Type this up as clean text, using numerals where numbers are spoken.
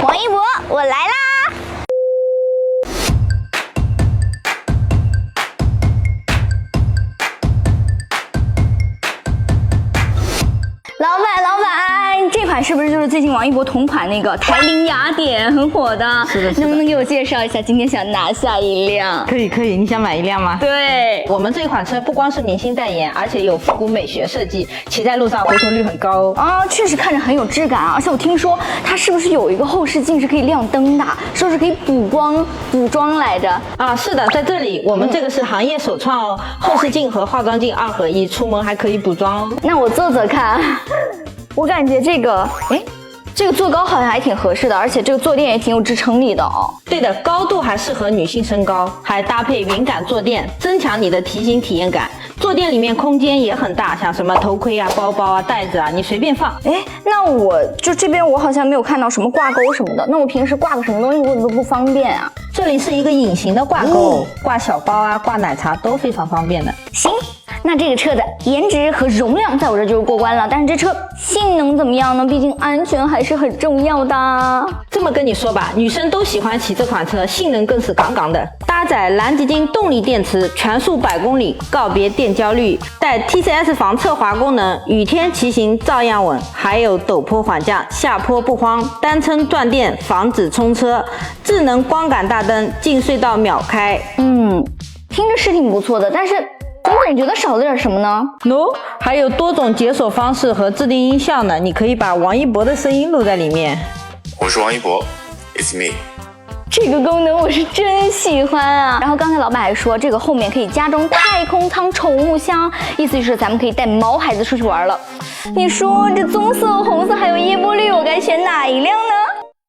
王一博，我来啦！老板，这款是不是就是最近王一博同款那个台铃雅典很火的？是的。能不能给我介绍一下？今天想拿下一辆。可以，你想买一辆吗？对，我们这款车不光是明星代言，而且有复古美学设计，骑在路上回头率很高啊，确实看着很有质感啊！而且我听说它是不是有一个后视镜是可以亮灯的，说是可以补妆来着啊？是的，在这里我们这个是行业首创哦，后视镜和化妆镜2合1，出门还可以补妆哦。那我坐看，我感觉这个，这个坐高好像还挺合适的，而且这个坐垫也挺有支撑力的哦。对的，高度还适合女性身高，还搭配云感坐垫，增强你的骑行体验感。坐垫里面空间也很大，像什么头盔啊、包包啊、袋子啊，你随便放。那我就这边我好像没有看到什么挂钩什么的，那我平时挂个什么东西会不会不方便啊？这里是一个隐形的挂钩，挂小包啊、挂奶茶都非常方便的。行。那这个车的颜值和容量在我这就是过关了，但是这车性能怎么样呢？毕竟安全还是很重要的。这么跟你说吧，女生都喜欢骑这款车，性能更是杠杠的。搭载蓝极晶动力电池，全速100公里，告别电焦虑，带 TCS 防侧滑功能，雨天骑行照样稳，还有陡坡缓降，下坡不慌，单撑转电，防止冲车，智能光感大灯，进隧道秒开。听着是挺不错的，但是我总觉得少了点什么呢？还有多种解锁方式和自定音效呢，你可以把王一博的声音录在里面。我是王一博 ，It's me。这个功能我是真喜欢啊！然后刚才老板还说，这个后面可以加装太空舱宠物箱，意思就是咱们可以带毛孩子出去玩了。你说这棕色、红色还有夜波绿，我该选哪一辆呢？